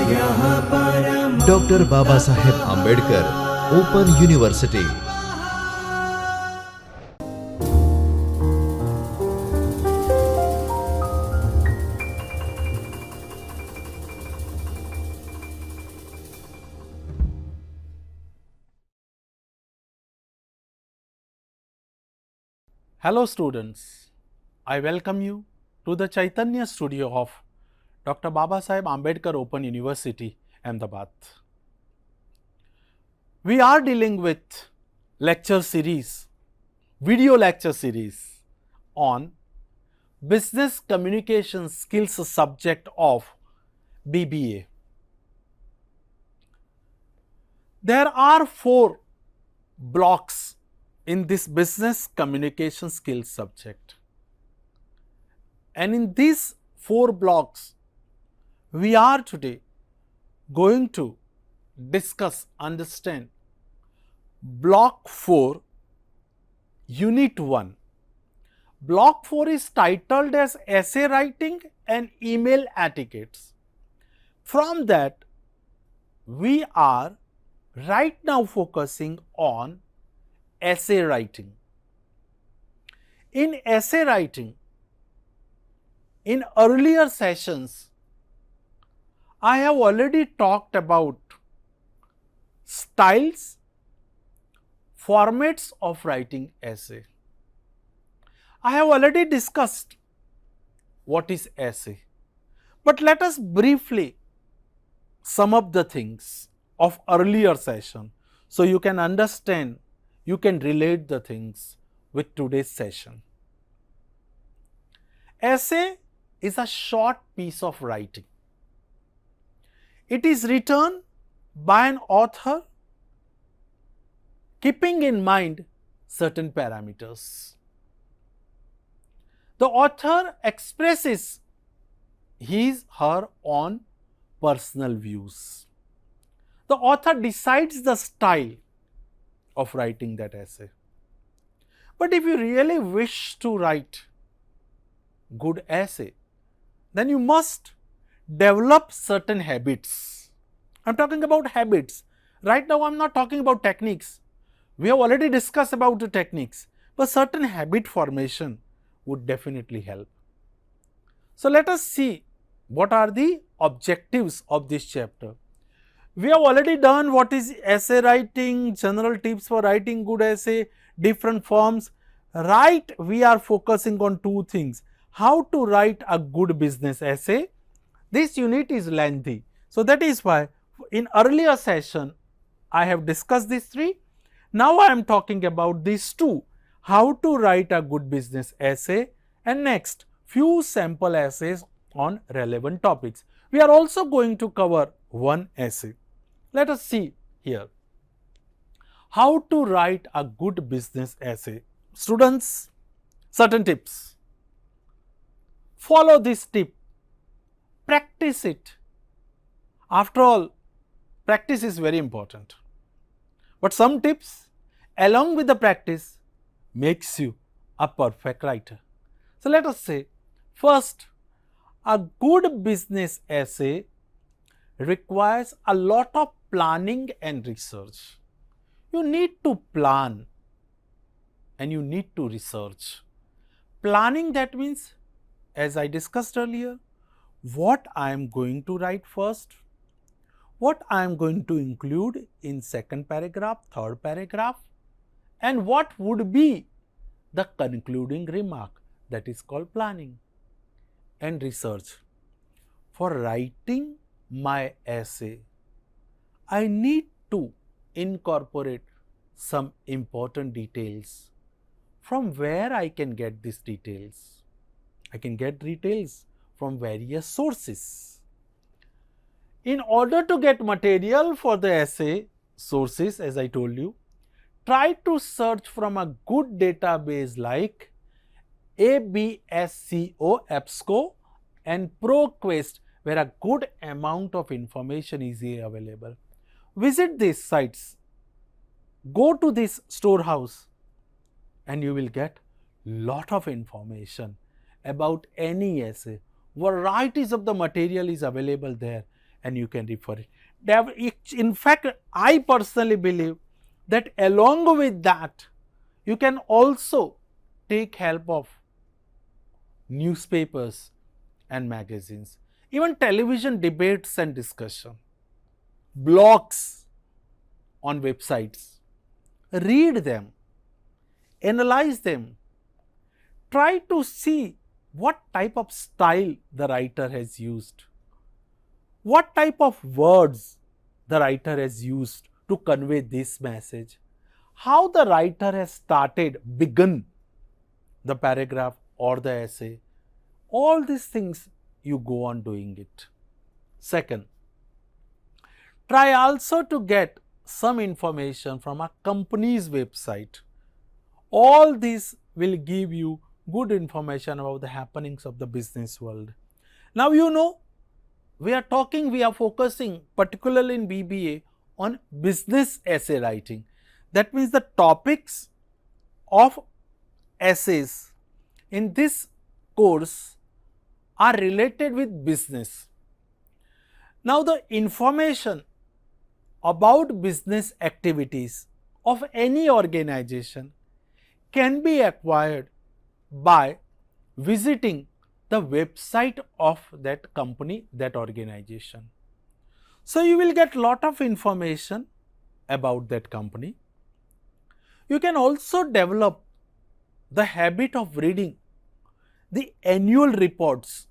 Dr. Babasaheb Ambedkar Open University. Hello students, I welcome you to the Chaitanya studio of Dr. Babasaheb Ambedkar Open University, Ahmedabad. We are dealing with lecture series, video lecture series on Business Communication Skills subject of BBA. There are 4 blocks in this Business Communication Skills subject. And in these 4 blocks, we are today going to discuss, understand block 4, unit 1. Block 4 is titled as essay writing and email etiquettes. From that, we are right now focusing on essay writing. In essay writing, in earlier sessions, I have already talked about styles, formats of writing essay. I have already discussed what is essay, but let us briefly sum up the things of earlier session so you can understand, you can relate the things with today's session. Essay is a short piece of writing. It is written by an author keeping in mind certain parameters. The author expresses his/her own personal views. The author decides the style of writing that essay. But if you really wish to write good essay, then you must develop certain habits. I am talking about habits. Right now I am not talking about techniques. We have already discussed about the techniques, but certain habit formation would definitely help. So let us see what are the objectives of this chapter. We have already done what is essay writing, general tips for writing good essay, different forms. Right, we are focusing on 2 things. How to write a good business essay. This unit is lengthy. So that is why in earlier session, I have discussed these 3. Now I am talking about these 2. How to write a good business essay, and next few sample essays on relevant topics. We are also going to cover one essay. Let us see here. How to write a good business essay. Students, certain tips. Follow this tip. Practice it. After all, practice is very important. But some tips along with the practice makes you a perfect writer. So let us say, first, a good business essay requires a lot of planning and research. You need to plan and you need to research. Planning, that means, as I discussed earlier, what I am going to write first, what I am going to include in second paragraph, third paragraph, and what would be the concluding remark. That is called planning and research. For writing my essay, I need to incorporate some important details. From where I can get these details? I can get details from various sources. In order to get material for the essay sources, as I told you, try to search from a good database like ABSCO, EBSCO and ProQuest, where a good amount of information is available. Visit these sites, go to this storehouse and you will get lot of information about any essay. Varieties of the material is available there and you can refer it. In fact, I personally believe that along with that, you can also take help of newspapers and magazines, even television debates and discussion, blogs on websites. Read them, analyze them, try to see what type of style the writer has used, what type of words the writer has used to convey this message, how the writer has begun the paragraph or the essay. All these things you go on doing it. Second, try also to get some information from a company's website. All these will give you good information about the happenings of the business world. Now you know, we are focusing particularly in BBA on business essay writing. That means the topics of essays in this course are related with business. Now the information about business activities of any organization can be acquired by visiting the website of that company, that organization. So you will get lot of information about that company. You can also develop the habit of reading the annual reports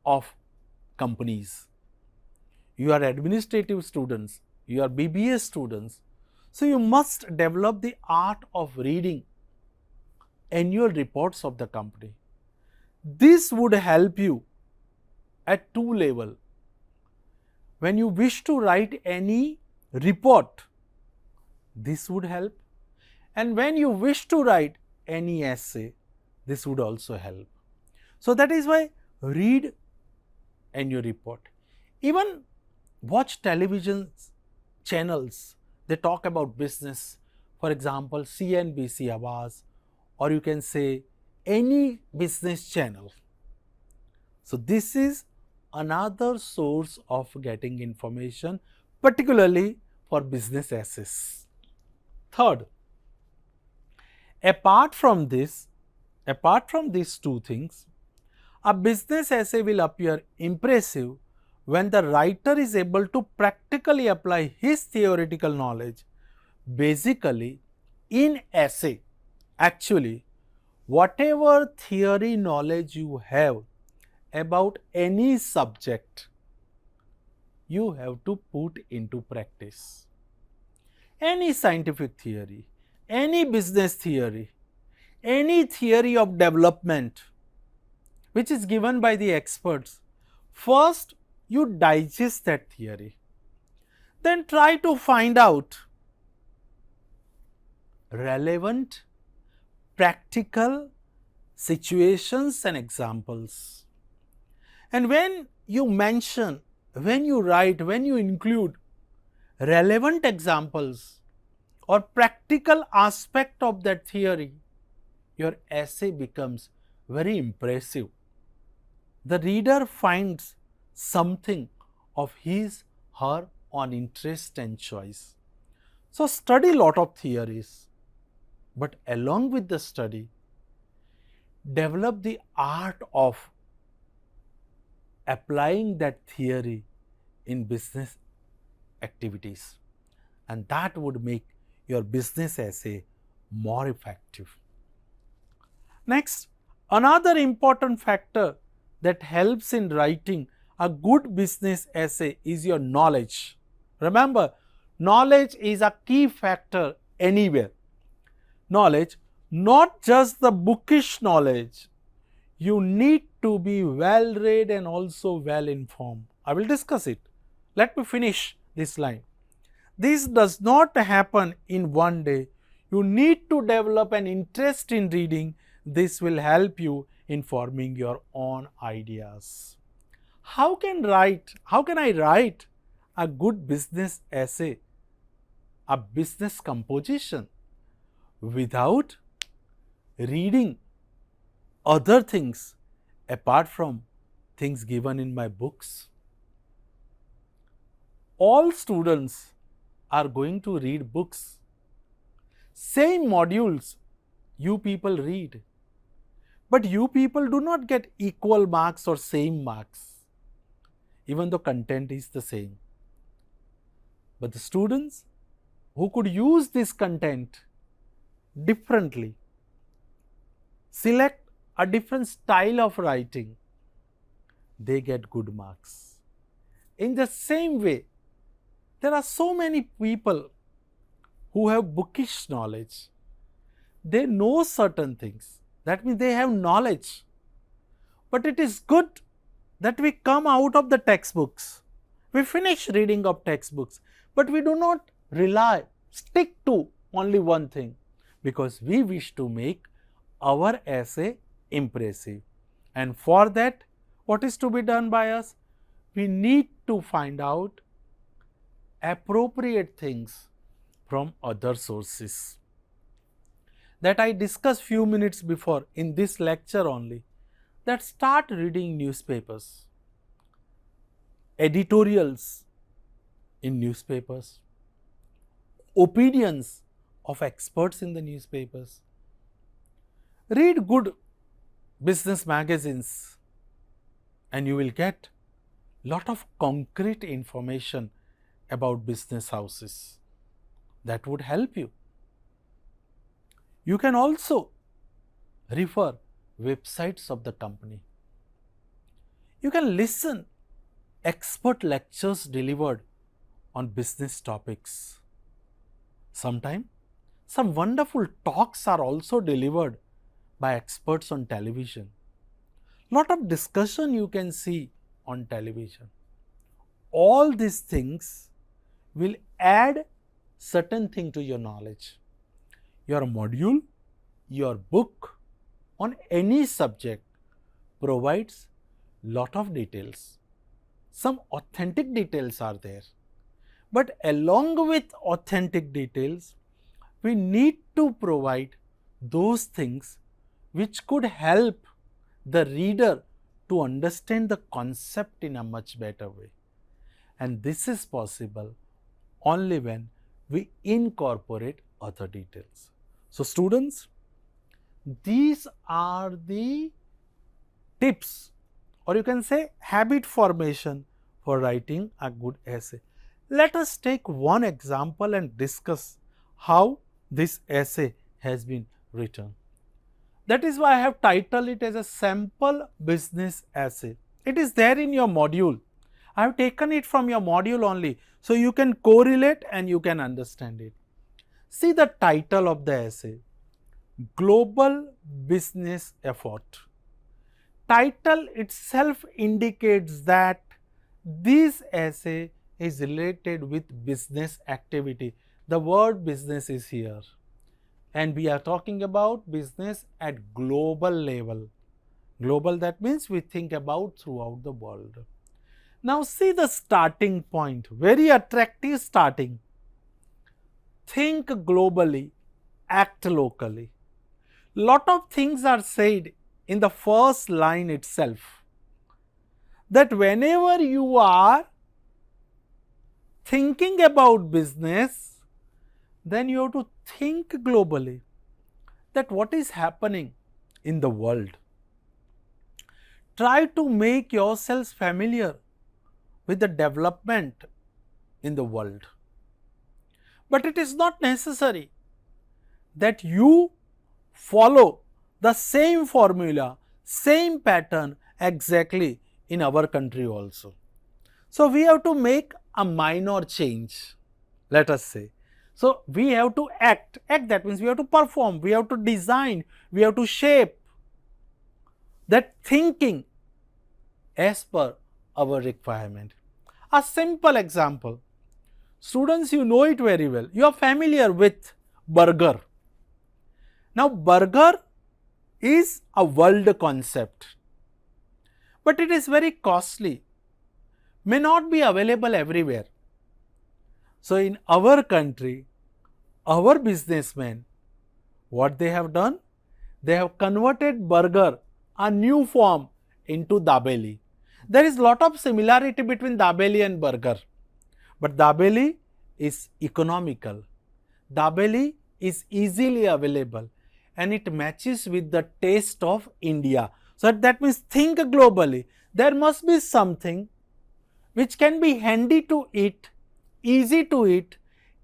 of companies. You are administrative students, you are BBA students, so you must develop the art of reading annual reports of the company. This would help you at two levels. When you wish to write any report, this would help, and when you wish to write any essay, this would also help. So that is why read annual report. Even watch television channels, they talk about business. For example, CNBC Awaaz, or you can say any business channel. So this is another source of getting information, particularly for business essays. Third, apart from these two things, a business essay will appear impressive when the writer is able to practically apply his theoretical knowledge. Basically, in essay, actually, whatever theory knowledge you have about any subject, you have to put into practice. Any scientific theory, any business theory, any theory of development which is given by the experts, first you digest that theory, then try to find out relevant practical situations and examples. And when you mention, when you write, when you include relevant examples or practical aspect of that theory, your essay becomes very impressive. The reader finds something of his, her own interest and choice. So study lot of theories, but along with the study, develop the art of applying that theory in business activities, and that would make your business essay more effective. Next, another important factor that helps in writing a good business essay is your knowledge. Remember, knowledge is a key factor anywhere. Knowledge, not just the bookish knowledge. You need to be well read and also well informed. I will discuss it. Let me finish this line. This does not happen in one day. You need to develop an interest in reading. This will help you in forming your own ideas. How can I write a good business essay, a business composition, without reading other things apart from things given in my books? all students are going to read books. Same modules you people read. But you people do not get equal marks or same marks, even though content is the same. But the students who could use this content differently, select a different style of writing, they get good marks. In the same way, there are so many people who have bookish knowledge. They know certain things. That means they have knowledge. But it is good that we come out of the textbooks. We finish reading of textbooks, but we do not stick to only one thing, because we wish to make our essay impressive. And for that, what is to be done by us? We need to find out appropriate things from other sources. That I discussed few minutes before in this lecture only, that start reading newspapers, editorials in newspapers, opinions of experts in the newspapers. Read good business magazines and you will get lot of concrete information about business houses. That would help you. You can also refer websites of the company. You can listen expert lectures delivered on business topics. Sometimes some wonderful talks are also delivered by experts on television. Lot of discussion you can see on television. All these things will add certain thing to your knowledge. Your module, your book on any subject provides lot of details. Some authentic details are there. But along with authentic details, we need to provide those things which could help the reader to understand the concept in a much better way. And this is possible only when we incorporate other details. So students, these are the tips, or you can say habit formation for writing a good essay. Let us take one example and discuss how this essay has been written. That is why I have titled it as a sample business essay. It is there in your module. I have taken it from your module only, so you can correlate and you can understand it. See the title of the essay, Global Business Effort. Title itself indicates that this essay is related with business activity. The word business is here. And we are talking about business at global level. Global, that means we think about throughout the world. Now see the starting point, very attractive starting. Think globally, act locally. Lot of things are said in the first line itself. That whenever you are thinking about business, then you have to think globally, that what is happening in the world. Try to make yourselves familiar with the development in the world. But it is not necessary that you follow the same formula, same pattern exactly in our country also. So we have to make a minor change, let us say. So we have to act, that means we have to perform, we have to design, we have to shape that thinking as per our requirement. A simple example, students, you know it very well, you are familiar with burger. Now burger is a world concept, but it is very costly, may not be available everywhere. So in our country, our businessmen, what they have done? They have converted burger, a new form, into dabeli. There is lot of similarity between dabeli and burger. but dabeli is economical. Dabeli is easily available and it matches with the taste of India. So that means think globally. There must be something which can be handy to eat, easy to eat,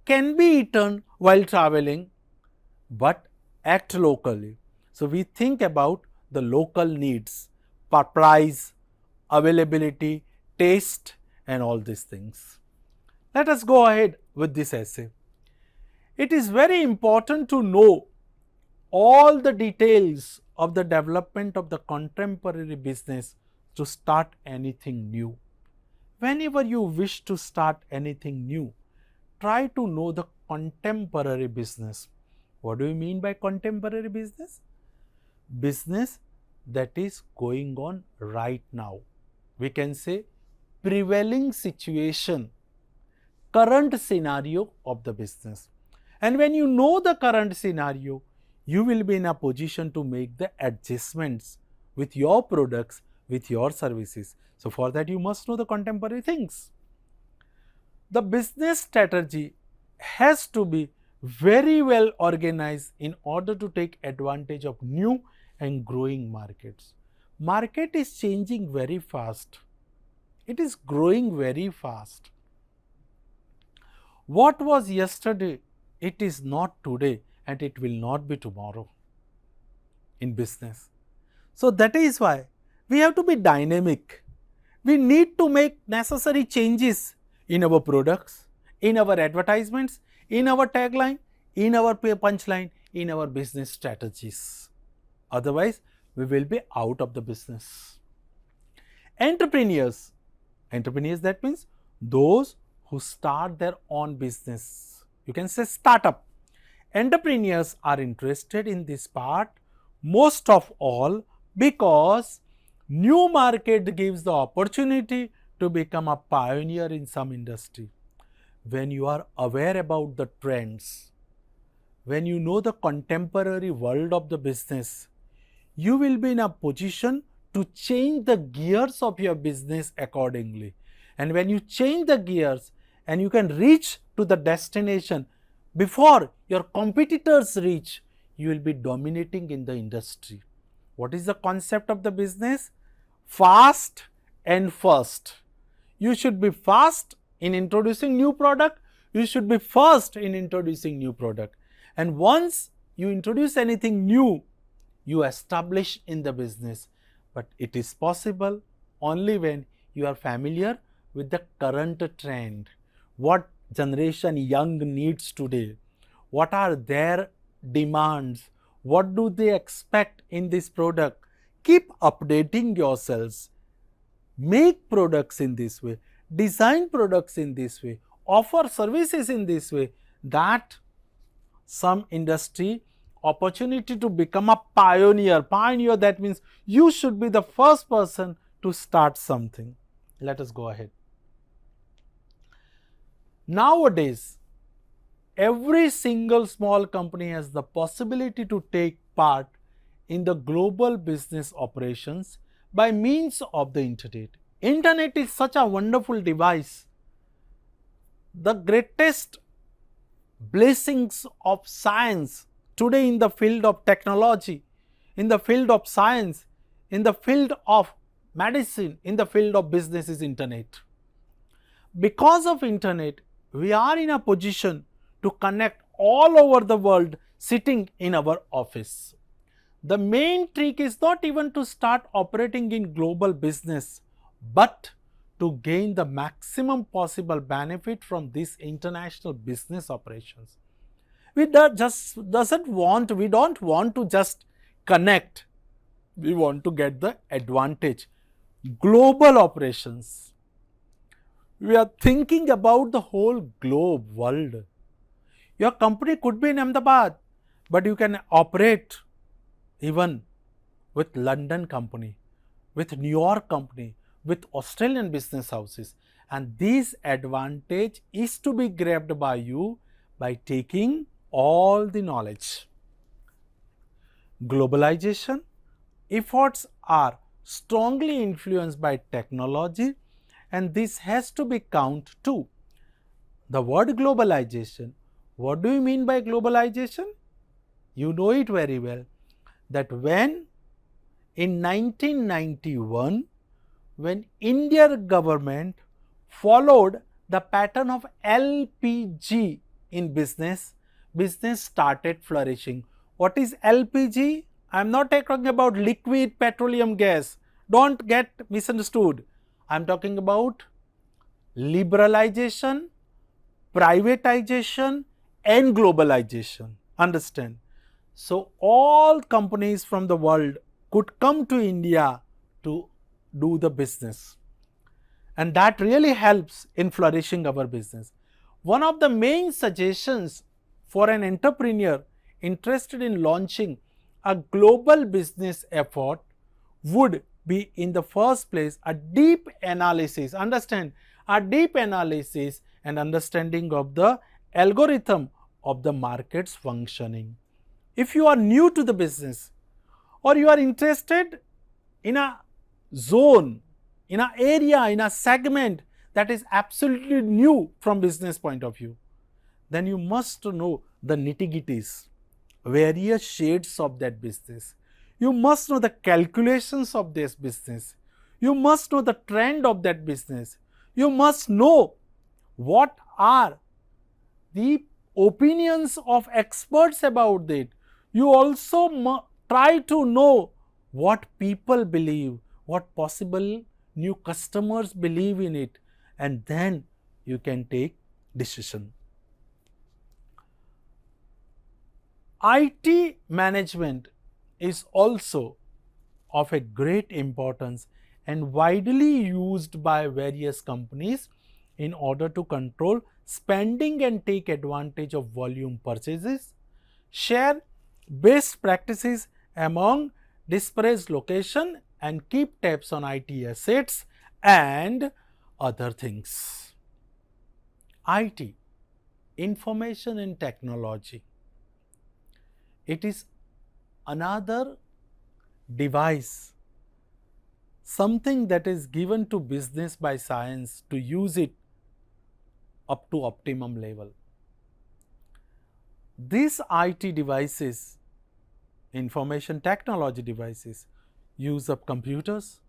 can be eaten while traveling, but act locally. So we think about the local needs, price, availability, taste, and all these things. Let us go ahead with this essay. It is very important to know all the details of the development of the contemporary business to start anything new. Whenever you wish to start anything new, try to know the contemporary business. What do you mean by contemporary business? Business that is going on right now. We can say prevailing situation, current scenario of the business. And when you know the current scenario, you will be in a position to make the adjustments with your products, with your services. So for that you must know the contemporary things. The business strategy has to be very well organized in order to take advantage of new and growing markets. Market is changing very fast. It is growing very fast. What was yesterday, it is not today and it will not be tomorrow in business. So that is why we have to be dynamic. We need to make necessary changes in our products, in our advertisements, in our tagline, in our punchline, in our business strategies. Otherwise, we will be out of the business. Entrepreneurs, that means those who start their own business. You can say startup. Entrepreneurs are interested in this part most of all because new market gives the opportunity to become a pioneer in some industry. When you are aware about the trends, when you know the contemporary world of the business, you will be in a position to change the gears of your business accordingly. And when you change the gears and you can reach to the destination before your competitors reach, you will be dominating in the industry. What is the concept of the business? Fast and first. You should be fast in introducing new product. You should be first in introducing new product. And once you introduce anything new, you establish in the business. But it is possible only when you are familiar with the current trend. What generation young needs today? What are their demands? What do they expect in this product? Keep updating yourselves. Make products in this way. Design products in this way. Offer services in this way that some industry opportunity to become a pioneer. Pioneer, that means you should be the first person to start something. Let us go ahead. Nowadays, every single small company has the possibility to take part in the global business operations by means of the internet. Internet is such a wonderful device. The greatest blessings of science today in the field of technology, in the field of science, in the field of medicine, in the field of business is internet. Because of internet, we are in a position to connect all over the world sitting in our office. The main trick is not even to start operating in global business, but to gain the maximum possible benefit from these international business operations. We don't want to just connect. We want to get the advantage. Global operations. We are thinking about the whole globe, world. Your company could be in Ahmedabad, but you can operate even with London company, with New York company, with Australian business houses. And this advantage is to be grabbed by you by taking all the knowledge. Globalization efforts are strongly influenced by technology, and this has to be counted too. The word globalization, what do you mean by globalization? You know it very well, that when in 1991, when Indian government followed the pattern of LPG in business, business started flourishing. What is LPG? I am not talking about liquid petroleum gas. Don't get misunderstood. I am talking about liberalization, privatization and globalization. Understand? So, all companies from the world could come to India to do the business, and that really helps in flourishing our business. One of the main suggestions for an entrepreneur interested in launching a global business effort would be, in the first place, a deep analysis. Understand? A deep analysis and understanding of the algorithm of the market's functioning. If you are new to the business, or you are interested in a zone, in an area, in a segment that is absolutely new from business point of view, then you must know the nitty-gritties, various shades of that business. You must know the calculations of this business. You must know the trend of that business. You must know what are the opinions of experts about it. You also try to know what people believe, what possible new customers believe in it, and then you can take decision. IT management is also of a great importance and widely used by various companies in order to control spending and take advantage of volume purchases, share best practices among dispersed location and keep tabs on IT assets and other things. IT, information and technology. It is another device, something that is given to business by science to use it up to optimum level. These IT devices, information technology devices, use of computers,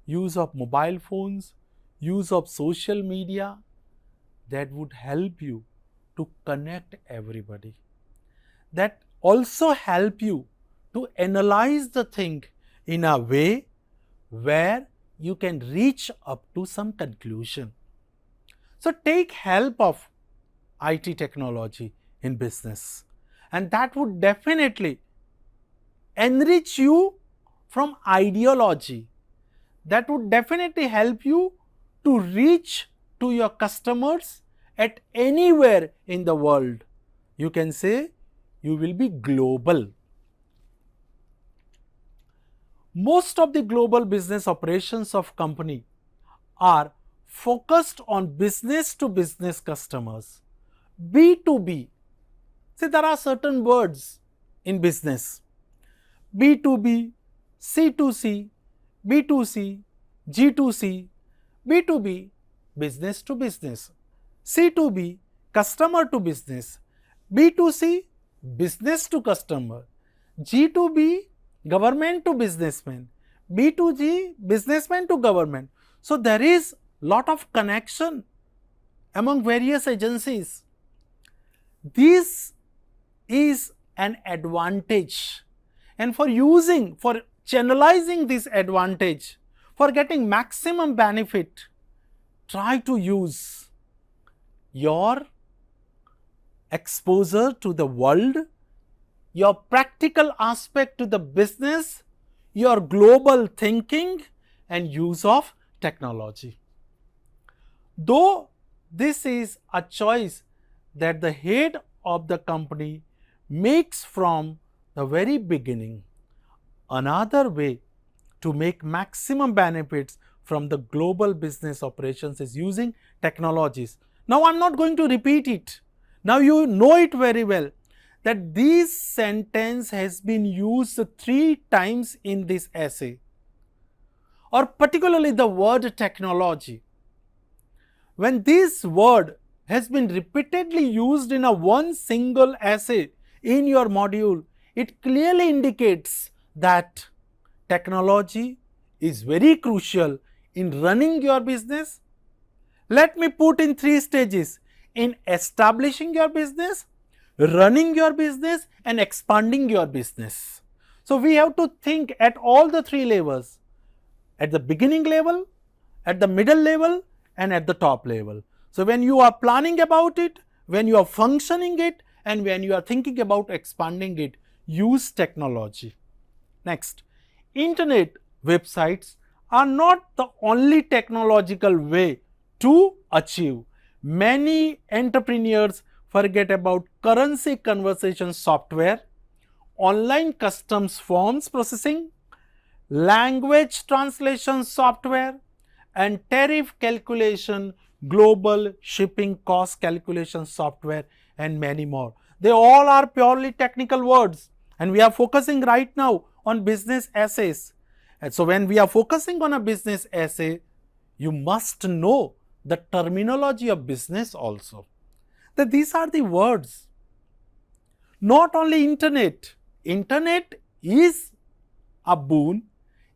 use of mobile phones, use of social media, that would help you to connect everybody. That also help you to analyze the thing in a way where you can reach up to some conclusion. So, take help of IT technology in business, and that would definitely enrich you from ideology. That would definitely help you to reach to your customers at anywhere in the world. You can say you will be global. Most of the global business operations of company are focused on business to business customers, B2B. See, there are certain words in business: B2B, C2C, B2C, G2C, B2B, business to business, C2B, customer to business, B2C, business to customer, G2B, government to businessman, B2G, businessman to government. So, there is lot of connection among various agencies. This is an advantage, and for channelizing this advantage, for getting maximum benefit, try to use your exposure to the world, your practical aspect to the business, your global thinking and use of technology. Though this is a choice that the head of the company makes from the very beginning, another way to make maximum benefits from the global business operations is using technologies. Now, I am not going to repeat it. Now, you know it very well that this sentence has been used 3 times in this essay, or particularly the word technology. When this word has been repeatedly used in a one single essay in your module, it clearly indicates that technology is very crucial in running your business. Let me put in 3 stages: in establishing your business, running your business, and expanding your business. So we have to think at all the 3 levels: at the beginning level, at the middle level, and at the top level. So when you are planning about it, when you are functioning it, and when you are thinking about expanding it, use technology. Next, internet websites are not the only technological way to achieve. Many entrepreneurs forget about currency conversion software, online customs forms processing, language translation software, and tariff calculation, global shipping cost calculation software, and many more. They all are purely technical words, and we are focusing right now on business essays. And so when we are focusing on a business essay, you must know the terminology of business also. That these are the words. Not only internet. Internet is a boon.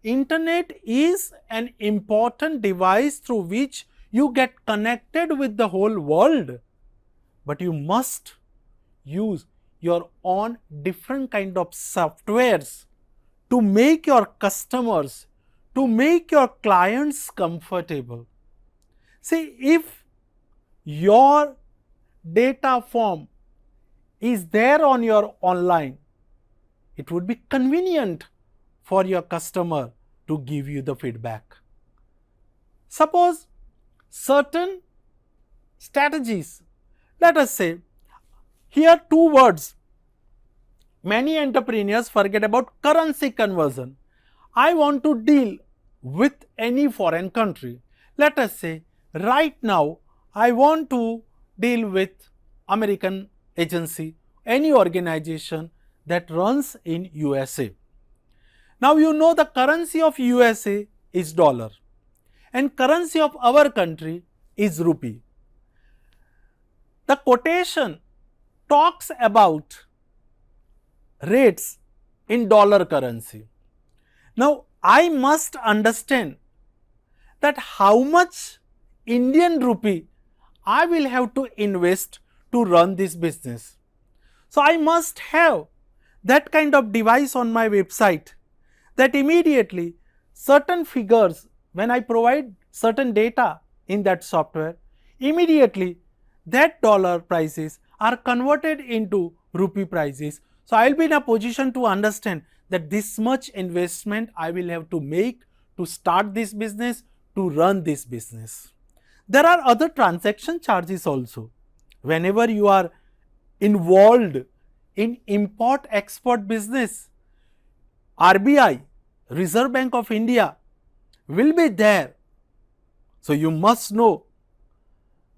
Internet is an important device through which you get connected with the whole world. But you must use your own different kind of softwares to make your customers, to make your clients comfortable. See, if your data form is there on your online, it would be convenient for your customer to give you the feedback. Suppose certain strategies, let us say, here 2 words. Many entrepreneurs forget about currency conversion. I want to deal with any foreign country. Let us say, right now, I want to deal with American agency, any organization that runs in USA. Now you know the currency of USA is dollar and currency of our country is rupee. The quotation talks about rates in dollar currency. Now I must understand that how much Indian rupee I will have to invest to run this business. So I must have that kind of device on my website that immediately certain figures, when I provide certain data in that software, immediately that dollar prices are converted into rupee prices. So I will be in a position to understand that this much investment I will have to make to start this business, to run this business. There are other transaction charges also. Whenever you are involved in import-export business, RBI, Reserve Bank of India, will be there. So you must know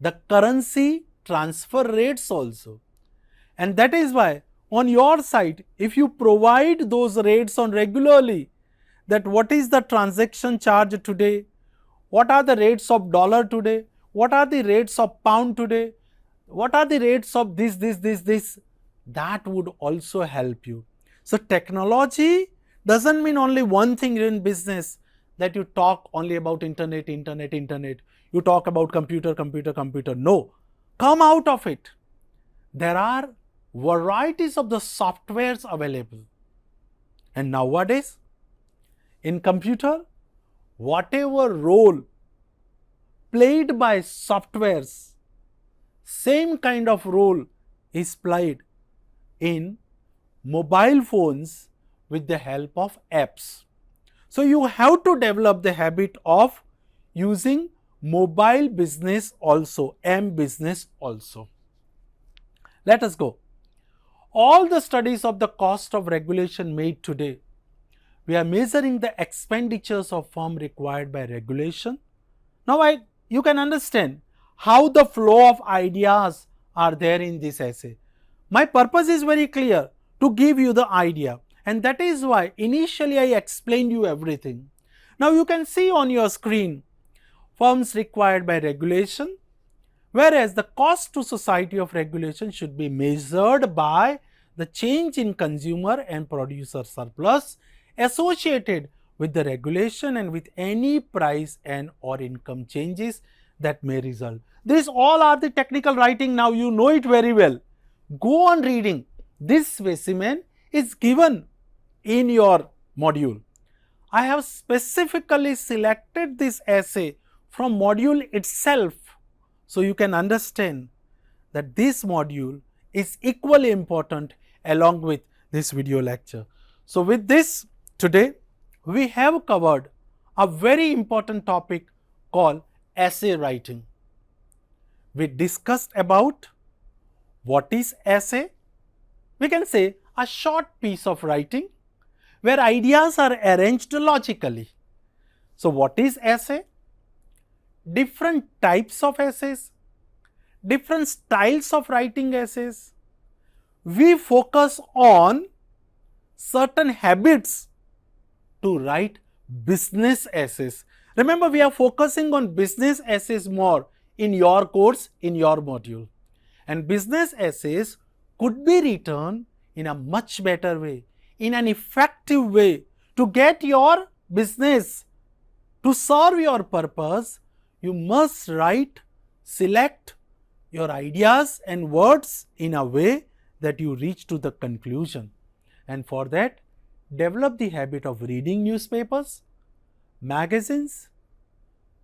the currency transfer rates also. And that is why on your site, if you provide those rates on regularly, that what is the transaction charge today, what are the rates of dollar today, what are the rates of pound today, what are the rates of this, that would also help you. So technology doesn't mean only one thing in business, that you talk only about internet. You talk about computer. No, come out of it. There are varieties of the softwares available. And nowadays, in computer, whatever role played by softwares, same kind of role is played in mobile phones with the help of apps. So you have to develop the habit of using mobile business also, M-business also. Let us go. All the studies of the cost of regulation made today, we are measuring the expenditures of firm required by regulation. Now you can understand how the flow of ideas are there in this essay. My purpose is very clear, to give you the idea, and that is why initially I explained you everything. Now you can see on your screen firms required by regulation, Whereas the cost to society of regulation should be measured by the change in consumer and producer surplus associated with the regulation and with any price and or income changes that may result. These all are the technical writing. Now you know it very well. Go on reading. This specimen is given in your module. I have specifically selected this essay from module itself, so you can understand that this module is equally important along with this video lecture. So with this, today we have covered a very important topic called essay writing. We discussed about what is essay. We can say a short piece of writing where ideas are arranged logically. So what is essay? Different types of essays, different styles of writing essays. We focus on certain habits to write business essays. Remember, we are focusing on business essays more in your course, in your module. And business essays could be written in a much better way, in an effective way to get your business to serve your purpose. You must write, select your ideas and words in a way that you reach to the conclusion. And for that, develop the habit of reading newspapers, magazines,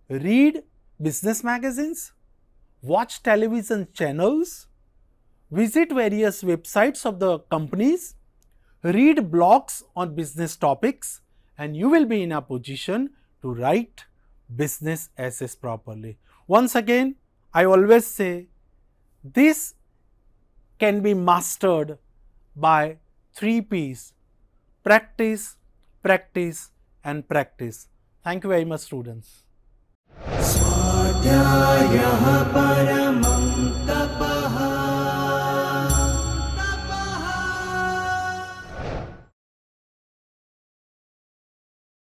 read business magazines, watch television channels, visit various websites of the companies, read blogs on business topics, and you will be in a position to write business essays properly. Once again, I always say this can be mastered by 3 P's: practice, practice, and practice. Thank you very much, students.